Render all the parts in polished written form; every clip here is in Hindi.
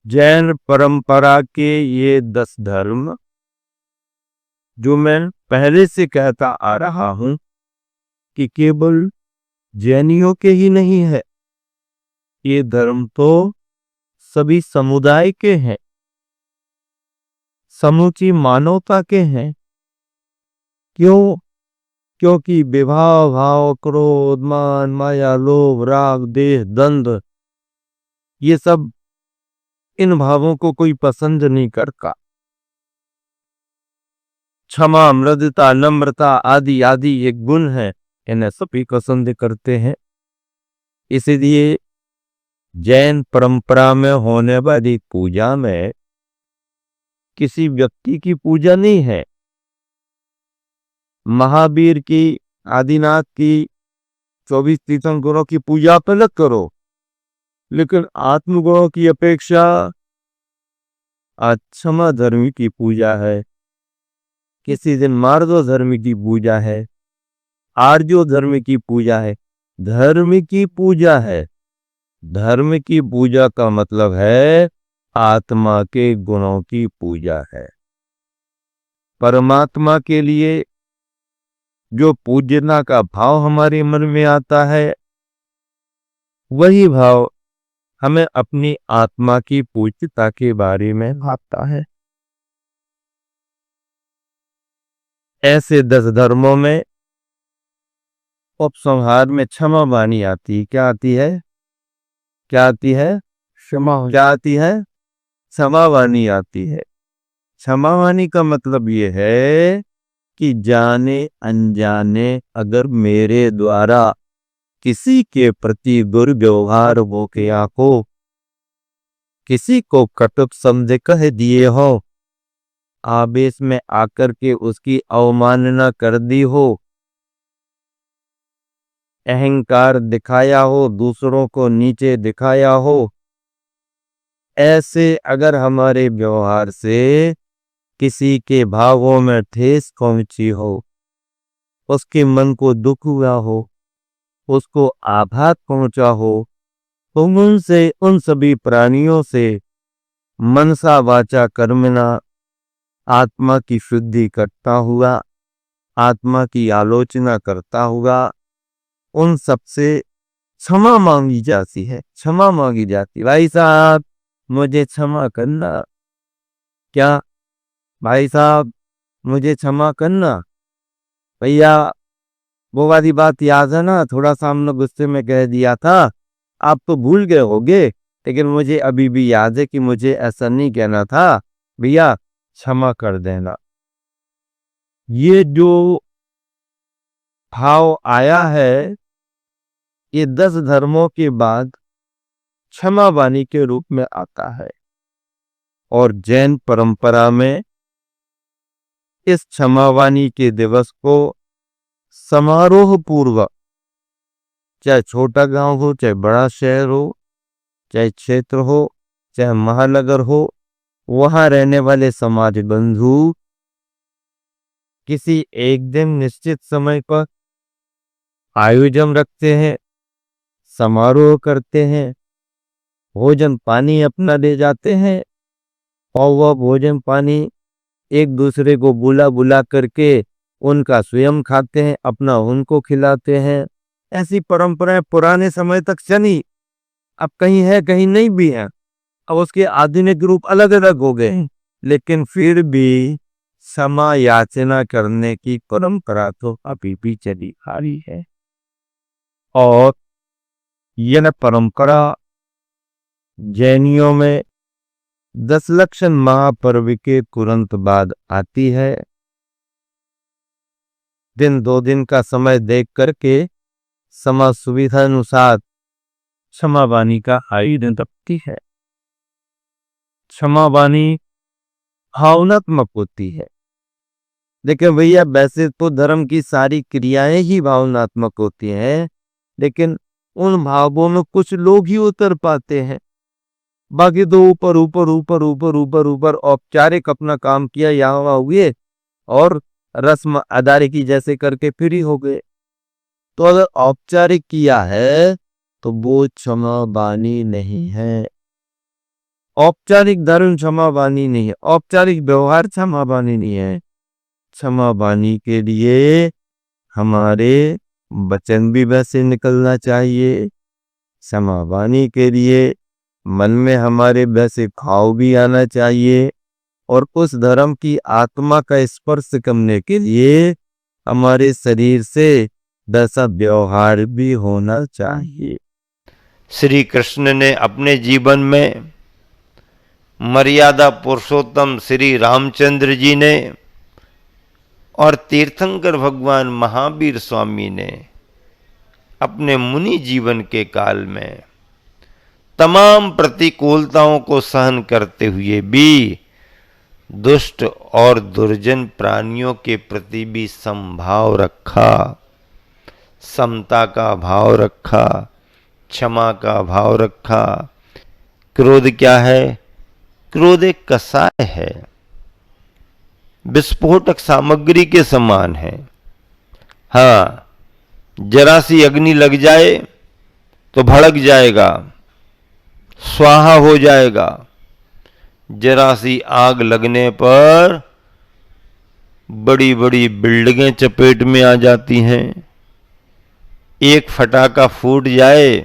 जैन परंपरा के ये 10 धर्म जो मैं पहले से कहता आ रहा हूं कि केवल जैनियों के ही नहीं है, ये धर्म तो सभी समुदाय के हैं, समूची मानवता के हैं। क्यों? क्योंकि विभाव, भाव, क्रोध, मान, माया, लोभ, राग, देह, दंड, ये सब इन भावों को कोई पसंद नहीं करता। क्षमा, मृदुता, नम्रता आदि आदि ये गुण है, इन्हें सभी पसंद करते हैं। इसलिए जैन परंपरा में होने वाली पूजा में किसी व्यक्ति की पूजा नहीं है। महावीर की, आदिनाथ की, 24 तीर्थंकरों की पूजा आप अलग करो, लेकिन आत्मगुणों की अपेक्षा क्षमा धर्मी की पूजा है। किसी दिन मार्दो धर्मी की पूजा है, आर्यो धर्म की पूजा है। धर्म की पूजा है। धर्म की पूजा का मतलब है आत्मा के गुणों की पूजा है। परमात्मा के लिए जो पूजना का भाव हमारे मन में आता है, वही भाव हमें अपनी आत्मा की पूज्यता के बारे में भाता है। ऐसे 10 धर्मों में उपसंहार में क्षमा वाणी आती है। क्या आती है? क्या आती है? क्षमा। क्या आती है? क्षमा वाणी आती है। क्षमा वाणी का मतलब ये है कि जाने अनजाने अगर मेरे द्वारा किसी के प्रति दुर्व्यवहार हो गया हो, किसी को कटुक समझ कह दिए हो, आवेश में आकर के उसकी अवमानना कर दी हो, अहंकार दिखाया हो, दूसरों को नीचे दिखाया हो, ऐसे अगर हमारे व्यवहार से किसी के भावों में ठेस पहुंची हो, उसके मन को दुख हुआ हो, उसको आघात पहुंचा हो, तो उनसे, उन सभी प्राणियों से मनसा वाचा कर्मणा आत्मा की शुद्धि करता हुआ, आत्मा की आलोचना करता हुआ, उन सबसे क्षमा मांगी जाती है। क्षमा मांगी जाती, भाई साहब मुझे क्षमा करना। क्या? भाई साहब मुझे क्षमा करना। भैया वो वाली बात याद है ना, थोड़ा सा हमने गुस्से में कह दिया था, आप तो भूल गए होगे, लेकिन मुझे अभी भी याद है कि मुझे ऐसा नहीं कहना था, भैया क्षमा कर देना। ये जो भाव आया है, ये 10 धर्मों के बाद क्षमा वाणी के रूप में आता है। और जैन परंपरा में इस क्षमा वाणी के दिवस को समारोह पूर्वक, चाहे छोटा गांव हो, चाहे बड़ा शहर हो, चाहे क्षेत्र हो, चाहे महानगर हो, वहां रहने वाले समाज बंधु किसी एक दिन निश्चित समय पर आयोजन रखते हैं, समारोह करते हैं, भोजन पानी अपना ले जाते हैं, और वह भोजन पानी एक दूसरे को बुला बुला करके उनका स्वयं खाते हैं, अपना उनको खिलाते हैं। ऐसी परंपराएं पुराने समय तक चली। अब कहीं है, कहीं नहीं भी है। अब उसके आधुनिक रूप अलग अलग हो गए, लेकिन फिर भी क्षमा याचना करने की परंपरा तो अभी भी चली आ रही है। और यह परंपरा जैनियों में 10 लक्षण महापर्व के तुरंत बाद आती है। दिन 2 दिन का समय देख करके समय सुविधा अनुसार क्षमा वाणी का आयोजन रखती है। क्षमा वाणी भावनात्मक होती है। देखिए भैया, वैसे तो धर्म की सारी क्रियाएं ही भावनात्मक होती हैं, लेकिन उन भावों में कुछ लोग ही उतर पाते हैं। बाकी तो ऊपर ऊपर ऊपर ऊपर ऊपर ऊपर औपचारिक अपना काम किया, यहाँ वहाँ हुए और रस्म अदायगी जैसे करके फ्री हो गए। तो अगर औपचारिक किया है तो वो क्षमा वाणी नहीं है। औपचारिक धर्म क्षमा बानी नहीं है, औपचारिक व्यवहार क्षमा बानी नहीं है। क्षमा बानी के लिए हमारे वचन भी वैसे निकलना चाहिए, क्षमा बानी के लिए मन में हमारे वैसे भाव भी आना चाहिए, और उस धर्म की आत्मा का स्पर्श करने के लिए हमारे शरीर से वैसा व्यवहार भी होना चाहिए। श्री कृष्ण ने अपने जीवन में, मर्यादा पुरुषोत्तम श्री रामचंद्र जी ने और तीर्थंकर भगवान महावीर स्वामी ने अपने मुनि जीवन के काल में तमाम प्रतिकूलताओं को सहन करते हुए भी दुष्ट और दुर्जन प्राणियों के प्रति भी समभाव रखा, समता का भाव रखा, क्षमा का भाव रखा। क्रोध क्या है? क्रोध एक कसाय है, विस्फोटक सामग्री के समान है। हाँ, जरा सी अग्नि लग जाए तो भड़क जाएगा, स्वाहा हो जाएगा। जरा सी आग लगने पर बड़ी बड़ी बिल्डिंगें चपेट में आ जाती हैं। एक फटाका फूट जाए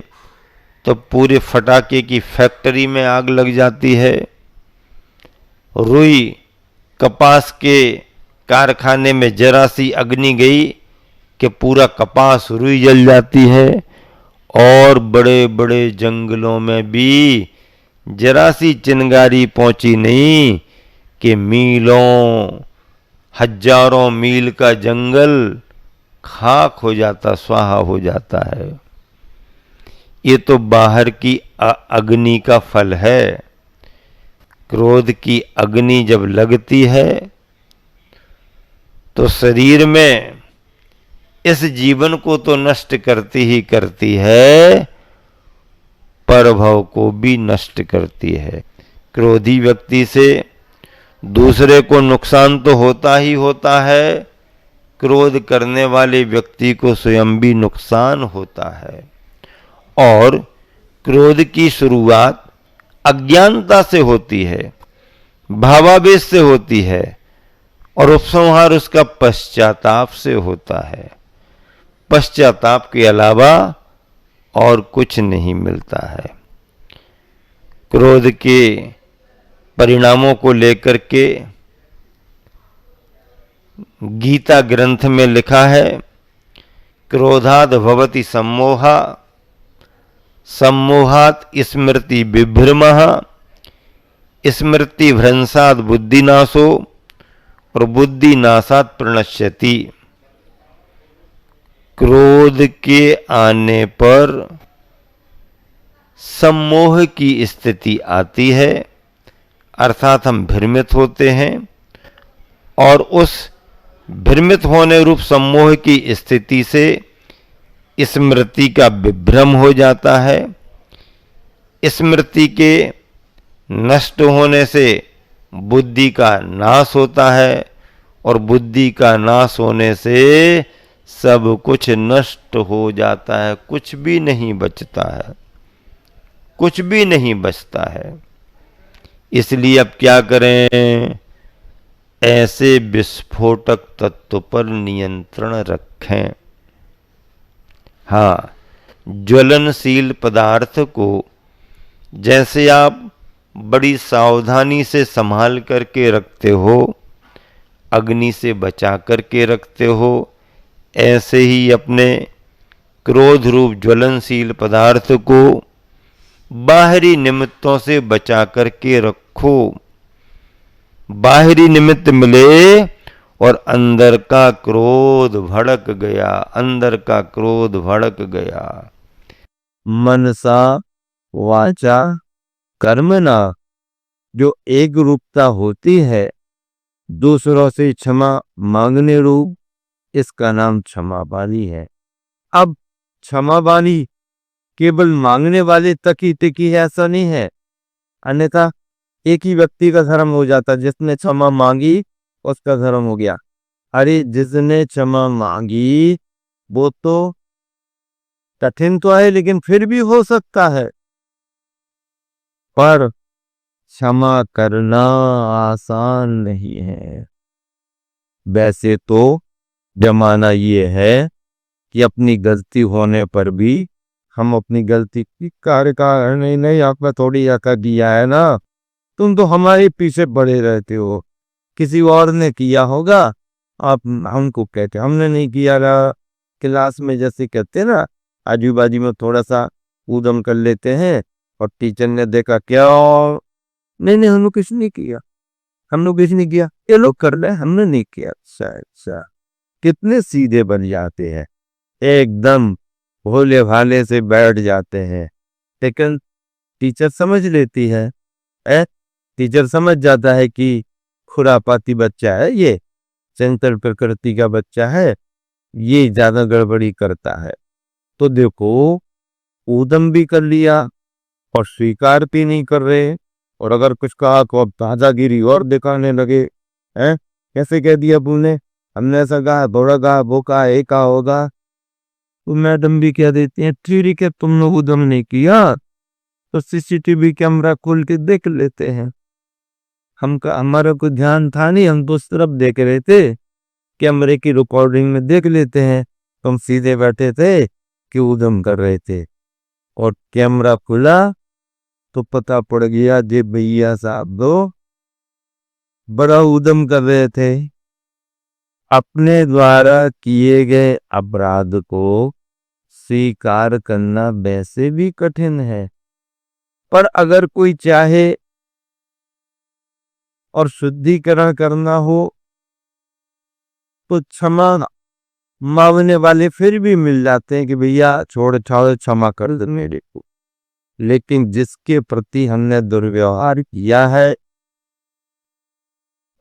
तो पूरे फटाके की फैक्ट्री में आग लग जाती है। रुई कपास के कारखाने में जरा सी अग्नि गई कि पूरा कपास रुई जल जाती है। और बड़े बड़े जंगलों में भी जरा सी चिंगारी पहुंची नहीं कि मीलों, हजारों मील का जंगल खाक हो जाता, स्वाहा हो जाता है। ये तो बाहर की अग्नि का फल है। क्रोध की अग्नि जब लगती है तो शरीर में इस जीवन को तो नष्ट करती ही करती है, परभव को भी नष्ट करती है। क्रोधी व्यक्ति से दूसरे को नुकसान तो होता ही होता है, क्रोध करने वाले व्यक्ति को स्वयं भी नुकसान होता है। और क्रोध की शुरुआत अज्ञानता से होती है, भावावेश से होती है, और उपसंहार उसका पश्चाताप से होता है। पश्चाताप के अलावा और कुछ नहीं मिलता है। क्रोध के परिणामों को लेकर के गीता ग्रंथ में लिखा है, क्रोधाद भवति सम्मोहा, सम्मोहात स्मृति विभ्रमः, स्मृति भ्रंशात बुद्धिनाशो, और बुद्धिनाशात प्रणश्यति। क्रोध के आने पर सम्मोह की स्थिति आती है, अर्थात हम भ्रमित होते हैं, और उस भ्रमित होने रूप सम्मोह की स्थिति से स्मृति का विभ्रम हो जाता है। स्मृति के नष्ट होने से बुद्धि का नाश होता है, और बुद्धि का नाश होने से सब कुछ नष्ट हो जाता है, कुछ भी नहीं बचता है, कुछ भी नहीं बचता है। इसलिए अब क्या करें? ऐसे विस्फोटक तत्व पर नियंत्रण रखें। हाँ, ज्वलनशील पदार्थ को जैसे आप बड़ी सावधानी से संभाल करके रखते हो, अग्नि से बचा करके रखते हो, ऐसे ही अपने क्रोध रूप ज्वलनशील पदार्थ को बाहरी निमित्तों से बचा करके रखो। बाहरी निमित्त मिले और अंदर का क्रोध भड़क गया, अंदर का क्रोध भड़क गया। मनसा वाचा कर्मणा जो एक रूपता होती है, दूसरों से क्षमा मांगने रूप, इसका नाम क्षमा बानी है। अब क्षमा बानी केवल मांगने वाले तक ही टिकी है ऐसा नहीं है, अन्यथा एक ही व्यक्ति का धर्म हो जाता। जिसने क्षमा मांगी उसका धर्म हो गया। अरे जिसने क्षमा मांगी वो तो कठिन तो है, लेकिन फिर भी हो सकता है। पर क्षमा करना आसान नहीं है। वैसे तो जमाना ये है कि अपनी गलती होने पर भी हम अपनी गलती की कार्य का नहीं नहीं आपने थोड़ी ऐसा किया है ना, तुम तो हमारे पीछे पड़े रहते हो, किसी और ने किया होगा, आप हमको कहते हमने नहीं किया रहा। क्लास में जैसे कहते हैं ना, आजू बाजू में थोड़ा सा ऊधम कर लेते हैं और टीचर ने देखा क्या, नहीं नहीं हमने कुछ नहीं किया, हम लोग कुछ नहीं किया, ये लोग कर रहे हैं, हमने नहीं किया। अच्छा अच्छा, कितने सीधे बन जाते हैं, एकदम भोले भाले से बैठ जाते हैं। लेकिन टीचर समझ लेती है, ए? टीचर समझ जाता है कि खुरापाती बच्चा है, ये चंचल प्रकृति का बच्चा है, ये ज्यादा गड़बड़ी करता है। तो देखो, ऊधम भी कर लिया और स्वीकार भी नहीं कर रहे, और अगर कुछ कहा तो अब ताजागिरी और दिखाने लगे। हैं, कैसे कह दिया तूने, हमने ऐसा कहा, थोड़ा कहा, वो कहा, एक कहा होगा। तो मैडम भी कह देती है ठीक है, तुम लोग उधम नहीं किया तो सीसीटीवी कैमरा खोल के देख लेते हैं। हमारा कोई ध्यान था नहीं, हम तो उस तरफ देख रहे थे, कैमरे की रिकॉर्डिंग में देख लेते हैं। तुम सीधे बैठे थे कि उधम कर रहे थे, और कैमरा खुला तो पता पड़ गया जे भैया साहब दो बड़ा उधम कर रहे थे। अपने द्वारा किए गए अपराध को स्वीकार करना वैसे भी कठिन है, पर अगर कोई चाहे और शुद्धिकरण करना हो तो क्षमा मांगने वाले फिर भी मिल जाते हैं कि भैया छोड़ छाड़ क्षमा कर दे मेरे को। लेकिन जिसके प्रति हमने दुर्व्यवहार किया है,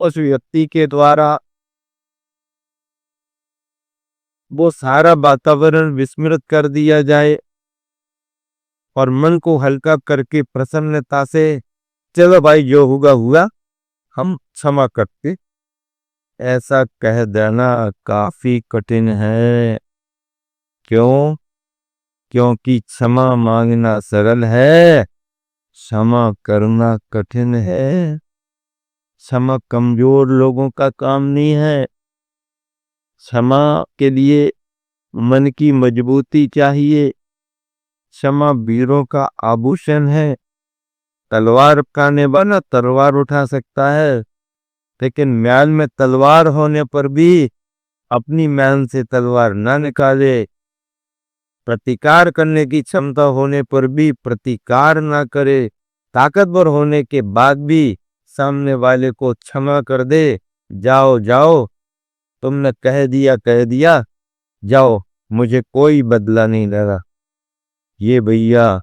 उस व्यक्ति के द्वारा वो सारा वातावरण विस्मृत कर दिया जाए और मन को हल्का करके प्रसन्नता से चलो भाई जो हुआ हुआ, हम क्षमा करते, ऐसा कह देना काफी कठिन है। क्यों? क्योंकि क्षमा मांगना सरल है, क्षमा करना कठिन है। क्षमा कमजोर लोगों का काम नहीं है, क्षमा के लिए मन की मजबूती चाहिए। क्षमा वीरों का आभूषण है। तलवार उठाने वाला तलवार उठा सकता है, लेकिन म्यान में तलवार होने पर भी अपनी म्यान से तलवार ना निकाले। प्रतिकार करने की क्षमता होने पर भी प्रतिकार ना करे। ताकतवर होने के बाद भी सामने वाले को क्षमा कर दे, जाओ जाओ, तुमने कह दिया, जाओ, मुझे कोई बदला नहीं लगा। ये भैया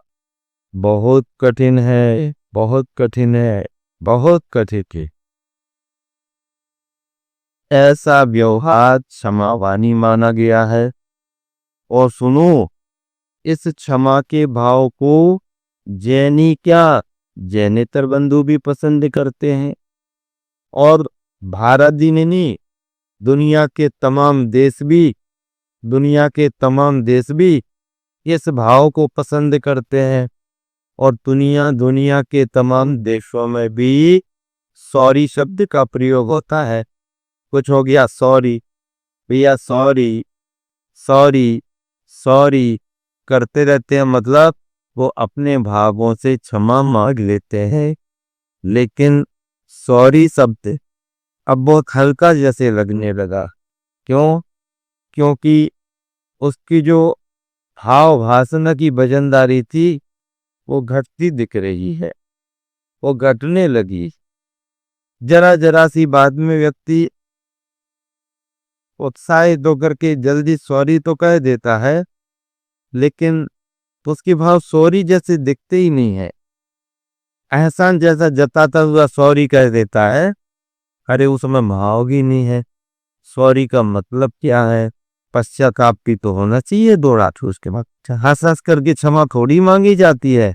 बहुत कठिन है, बहुत कठिन है, बहुत कठिन है। ऐसा व्यवहार क्षमावानी माना गया है। और सुनो, इस क्षमा के भाव को जैनी क्या, जैनेतर बंधु भी पसंद करते हैं, और भारत ही नहीं, दुनिया के तमाम देश भी, दुनिया के तमाम देश भी इस भाव को पसंद करते हैं। और दुनिया दुनिया के तमाम देशों में भी सॉरी शब्द का प्रयोग होता है। कुछ हो गया सॉरी, भैया सॉरी, सॉरी, सॉरी करते रहते हैं, मतलब वो अपने भावों से क्षमा मांग लेते हैं। लेकिन सॉरी शब्द अब बहुत हल्का जैसे लगने लगा। क्यों? क्योंकि उसकी जो भाव भाषण की वजनदारी थी वो घटती दिख रही है, वो घटने लगी। जरा जरा सी बात में व्यक्ति उत्साहित होकर के जल्दी सॉरी तो कह देता है, लेकिन उसके भाव सॉरी जैसे दिखते ही नहीं है। एहसान जैसा जताता हुआ सॉरी कह देता है, अरे उसमें भाव भी नहीं है। सॉरी का मतलब क्या है? पश्चाताप भी तो होना चाहिए दो रात उसके बाद। हंस हंस करके क्षमा थोड़ी मांगी जाती है।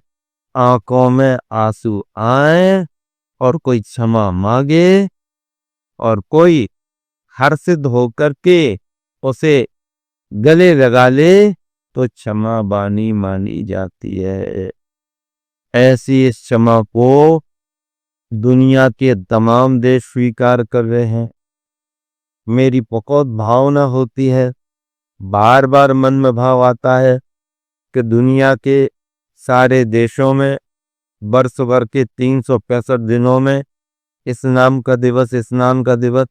आंखों में आंसू आए और कोई क्षमा मांगे, और कोई हर्षित होकर के उसे गले लगा ले, तो क्षमा बानी मानी जाती है। ऐसी इस क्षमा को दुनिया के तमाम देश स्वीकार कर रहे हैं। मेरी बहुत भावना होती है, बार बार मन में भाव आता है कि दुनिया के सारे देशों में वर्ष भर के 365 दिनों में इस नाम का दिवस, इस नाम का दिवस,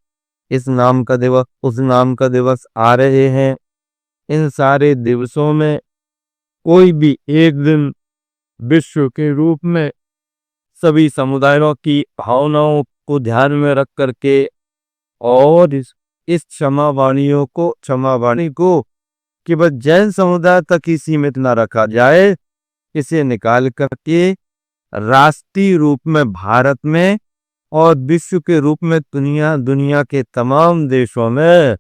इस नाम का दिवस, उस नाम का दिवस आ रहे हैं। इन सारे दिवसों में कोई भी एक दिन विश्व के रूप में सभी समुदायों की भावनाओं को ध्यान में रख करके और इस क्षमा वाणी को केवल जैन समुदाय तक ही सीमित न रखा जाए, इसे निकाल करके राष्ट्रीय रूप में भारत में और विश्व के रूप में दुनिया के तमाम देशों में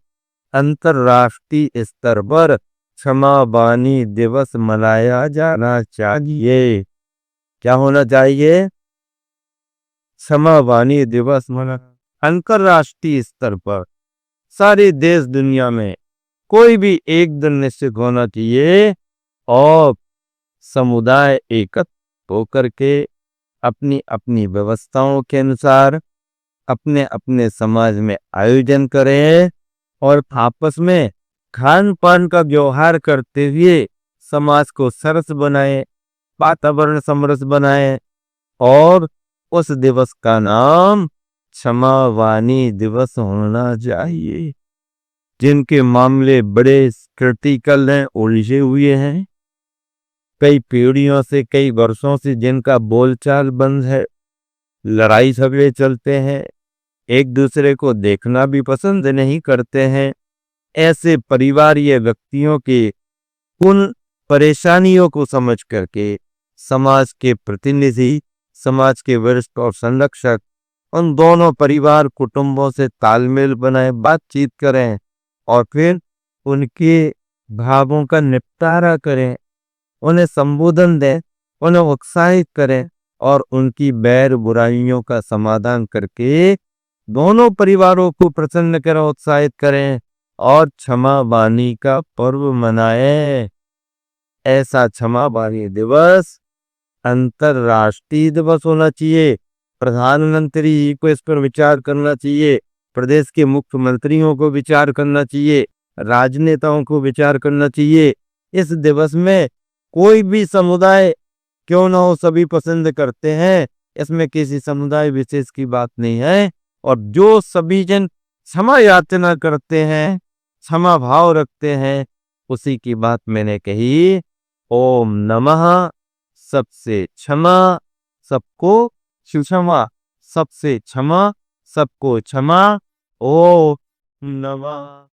अंतर्राष्ट्रीय स्तर पर क्षमावाणी दिवस मनाया जाना चाहिए। क्या होना चाहिए? क्षमावाणी दिवस मना अंतर्राष्ट्रीय स्तर पर सारे देश दुनिया में कोई भी एक दिन निश्चित होना चाहिए और समुदाय एकत्र होकर के अपनी अपनी व्यवस्थाओं के अनुसार अपने अपने समाज में आयोजन करें और आपस में खान पान का व्यवहार करते हुए समाज को सरस बनाए, वातावरण समरस बनाए और उस दिवस का नाम क्षमावाणी दिवस होना चाहिए। जिनके मामले बड़े क्रिटिकल हैं, उलझे हुए हैं, कई पीढ़ियों से, कई वर्षों से जिनका बोलचाल बंद है, लड़ाई झगड़े चलते हैं, एक दूसरे को देखना भी पसंद नहीं करते हैं, ऐसे परिवार या व्यक्तियों के उन परेशानियों को समझ करके समाज के प्रतिनिधि, समाज के वरिष्ठ और संरक्षक उन दोनों परिवार कुटुंबों से तालमेल बनाए, बातचीत करें और फिर उनके भावों का निपटारा करें, उन्हें संबोधन दें, उन्हें उत्साहित करें और उनकी बैर बुराइयों का समाधान करके दोनों परिवारों को प्रसन्न करें, उत्साहित करें और क्षमावाणी का पर्व मनाएं। ऐसा क्षमावाणी दिवस अंतर्राष्ट्रीय दिवस होना चाहिए। प्रधानमंत्री जी को इस पर विचार करना चाहिए, प्रदेश के मुख्यमंत्रियों को विचार करना चाहिए, राजनेताओं को विचार करना चाहिए। इस दिवस में कोई भी समुदाय क्यों ना हो, सभी पसंद करते हैं, इसमें किसी समुदाय विशेष की बात नहीं है। और जो सभी जन क्षमा याचना करते हैं, क्षमा भाव रखते हैं, उसी की बात मैंने कही। ओम नमः सबसे क्षमा, सबको क्षमा, सबसे क्षमा, सबको क्षमा। ओम नमः।